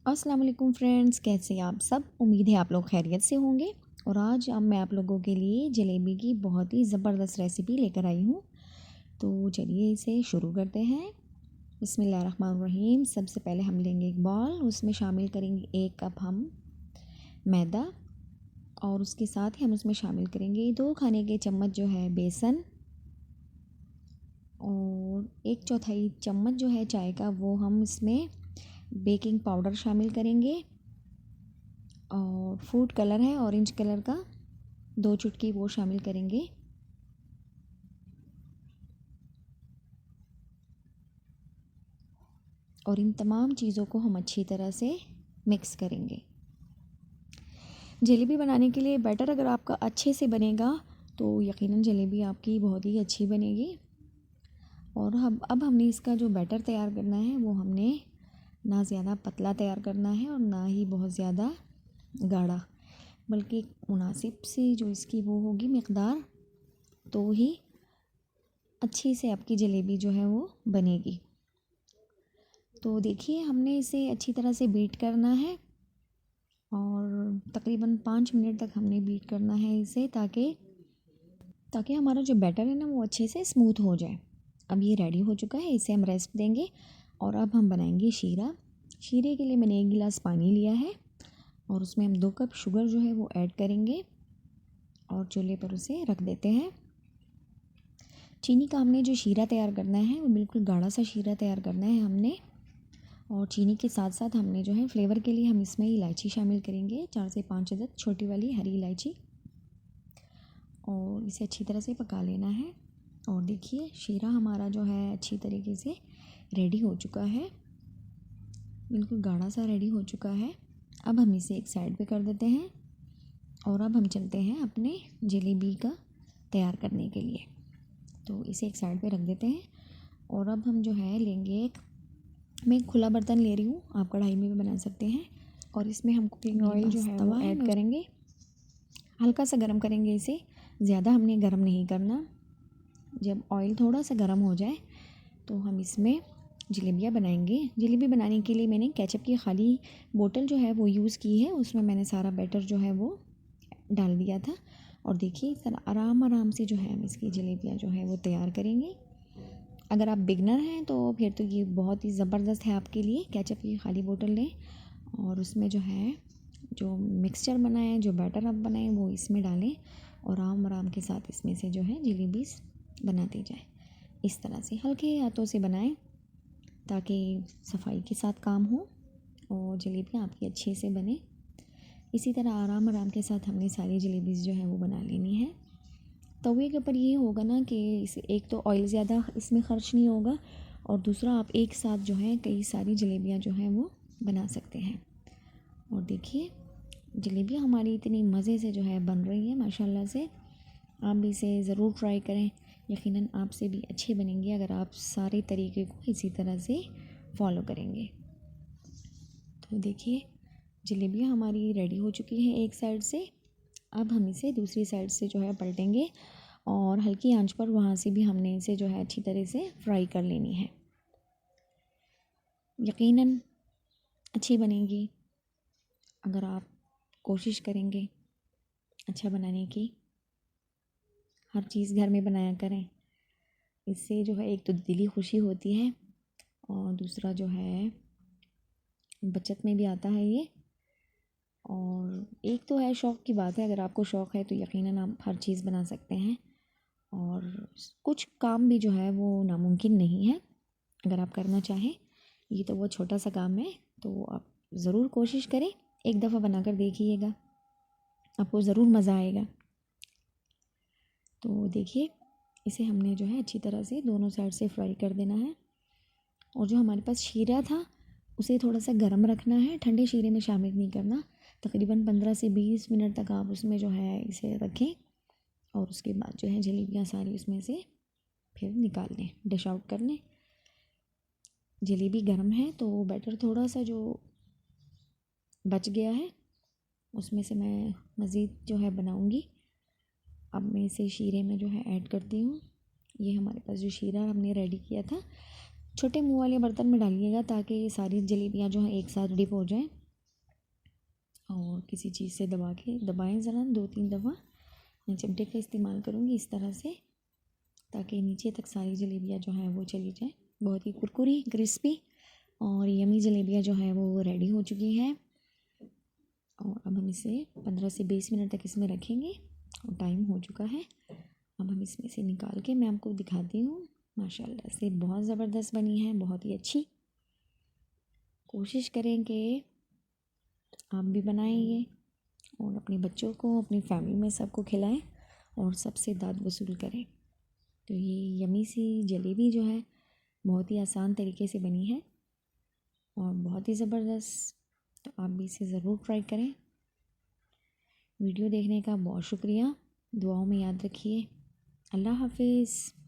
अस्सलाम वालेकुम फ्रेंड्स, कैसे हैं आप सब। उम्मीद है आप लोग खैरियत से होंगे। और आज अब मैं आप लोगों के लिए जलेबी की बहुत ही ज़बरदस्त रेसिपी लेकर आई हूँ। तो चलिए इसे शुरू करते हैं। बिस्मिल्लाहिर्रहमानिर्रहीम। सबसे पहले हम लेंगे एक बॉल, उसमें शामिल करेंगे 1 कप हम मैदा, और उसके साथ ही हम उसमें शामिल करेंगे 2 खाने के चम्मच जो है बेसन, और 1/4 चम्मच जो है चाय का वो हम इसमें बेकिंग पाउडर शामिल करेंगे। और फूड कलर है ऑरेंज कलर का, 2 चुटकी वो शामिल करेंगे। और इन तमाम चीज़ों को हम अच्छी तरह से मिक्स करेंगे। जलेबी बनाने के लिए बैटर अगर आपका अच्छे से बनेगा तो यकीनन जलेबी आपकी बहुत ही अच्छी बनेगी। और हम अब हमने इसका जो बैटर तैयार करना है वो हमने ना ज़्यादा पतला तैयार करना है और ना ही बहुत ज़्यादा गाढ़ा, बल्कि एक मुनासिब सी जो इसकी वो होगी मकदार, तो ही अच्छी से आपकी जलेबी जो है वो बनेगी। तो देखिए हमने इसे अच्छी तरह से बीट करना है और तकरीबन 5 मिनट तक हमने बीट करना है इसे, ताकि ताकि हमारा जो बैटर है ना वो अच्छे से स्मूथ हो जाए। अब ये रेडी हो चुका है, इसे हम रेस्ट देंगे। और अब हम बनाएंगे शीरा। शीरे के लिए मैंने 1 गिलास पानी लिया है और उसमें हम 2 कप शुगर जो है वो ऐड करेंगे और चूल्हे पर उसे रख देते हैं। चीनी का हमने जो शीरा तैयार करना है वो बिल्कुल गाढ़ा सा शीरा तैयार करना है हमने। और चीनी के साथ साथ हमने जो है फ्लेवर के लिए हम इसमें इलायची शामिल करेंगे, 4 से 5 अदद छोटी वाली हरी इलायची। और इसे अच्छी तरह से पका लेना है। और देखिए शीरा हमारा जो है अच्छी तरीके से रेडी हो चुका है, बिल्कुल गाढ़ा सा रेडी हो चुका है। अब हम इसे एक साइड पे कर देते हैं और अब हम चलते हैं अपने जलेबी का तैयार करने के लिए। तो इसे एक साइड पे रख देते हैं। और अब हम जो है लेंगे मैं एक खुला बर्तन ले रही हूँ, आप कढ़ाई में भी बना सकते हैं। और इसमें हम कुकिंग ऑयल जो है वो ऐड करेंगे, हल्का सा गर्म करेंगे इसे, ज़्यादा हमने गर्म नहीं करना। जब ऑयल थोड़ा सा गर्म हो जाए तो हम इसमें जलेबियाँ बनाएंगे। जलेबी बनाने के लिए मैंने केचप की खाली बोतल जो है वो यूज़ की है, उसमें मैंने सारा बैटर जो है वो डाल दिया था। और देखिए सर आराम आराम से जो है हम इसकी जलेबियाँ जो है वो तैयार करेंगे। अगर आप बिगनर हैं तो फिर तो ये बहुत ही ज़बरदस्त है आपके लिए। केचप की खाली बोतल लें और उसमें जो है जो मिक्सचर बनाएं, जो बैटर आप बनाएं वो इसमें डालें और आराम आराम के साथ इसमें से जो है जलेबी बनाते जाएं। इस तरह से हल्के हाथों से बनाएं ताकि सफाई के साथ काम हो और जलेबियाँ आपकी अच्छे से बने। इसी तरह आराम आराम के साथ हमने सारी जलेबीज़ जो है वो बना लेनी है। तवे के ऊपर ये होगा ना कि इस एक तो ऑयल ज़्यादा इसमें ख़र्च नहीं होगा, और दूसरा आप एक साथ जो है कई सारी जलेबियाँ जो हैं वो बना सकते हैं। और देखिए जलेबियाँ हमारी इतनी मज़े से जो है बन रही है माशाल्लाह से। आप भी इसे ज़रूर ट्राई करें, यकीनन आपसे भी अच्छी बनेंगी अगर आप सारे तरीके को इसी तरह से फॉलो करेंगे। तो देखिए जलेबियाँ हमारी रेडी हो चुकी हैं एक साइड से। अब हम इसे दूसरी साइड से जो है पलटेंगे और हल्की आंच पर वहाँ से भी हमने इसे जो है अच्छी तरह से फ्राई कर लेनी है। यकीनन अच्छी बनेगी अगर आप कोशिश करेंगे अच्छा बनाने की। हर चीज़ घर में बनाया करें, इससे जो है एक तो दिली खुशी होती है और दूसरा जो है बचत में भी आता है ये। और एक तो है शौक़ की बात है, अगर आपको शौक़ है तो यकीनन आप हर चीज़ बना सकते हैं। और कुछ काम भी जो है वो नामुमकिन नहीं है अगर आप करना चाहें। ये तो वो छोटा सा काम है, तो आप ज़रूर कोशिश करें, एक दफ़ा बनाकर देखिएगा, आपको ज़रूर मज़ा आएगा। तो देखिए इसे हमने जो है अच्छी तरह से दोनों साइड से फ्राई कर देना है। और जो हमारे पास शीरा था उसे थोड़ा सा गर्म रखना है, ठंडे शीरे में शामिल नहीं करना। तकरीबन 15 से 20 मिनट तक आप उसमें जो है इसे रखें और उसके बाद जो है जलेबियाँ सारी उसमें से फिर निकाल लें, डिश आउट कर लें। जलेबी गर्म है तो बैटर थोड़ा सा जो बच गया है उसमें से मैं मज़ीद जो है बनाऊंगी। अब मैं इसे शीरे में जो है ऐड करती हूँ। ये हमारे पास जो शीरा हमने रेडी किया था छोटे मुंह वाले बर्तन में डालिएगा ताकि ये सारी जलेबियाँ जो हैं एक साथ डिप हो जाएं। और किसी चीज़ से दबाएं ज़रा 2-3 दफ़ा। मैं चिमटे का इस्तेमाल करूँगी इस तरह से, ताकि नीचे तक सारी जलेबियाँ जो हैं वो चली जाएं। बहुत ही कुरकुरी, क्रिस्पी और यमी जलेबियाँ जो हैं वो रेडी हो चुकी हैं। और अब हम इसे 15 से 20 मिनट तक इसमें रखेंगे और टाइम हो चुका है। अब हम इसमें से निकाल के मैं आपको दिखाती हूँ। माशाल्लाह से बहुत ज़बरदस्त बनी है, बहुत ही अच्छी। कोशिश करें कि आप भी बनाएं ये और अपने बच्चों को, अपनी फैमिली में सबको खिलाएं और सबसे दाद वसूल करें। तो ये यमी सी जलेबी जो है बहुत ही आसान तरीके से बनी है और बहुत ही ज़बरदस्त। तो आप भी इसे ज़रूर ट्राई करें। वीडियो देखने का बहुत शुक्रिया। दुआओं में याद रखिए। अल्लाह हाफिज़।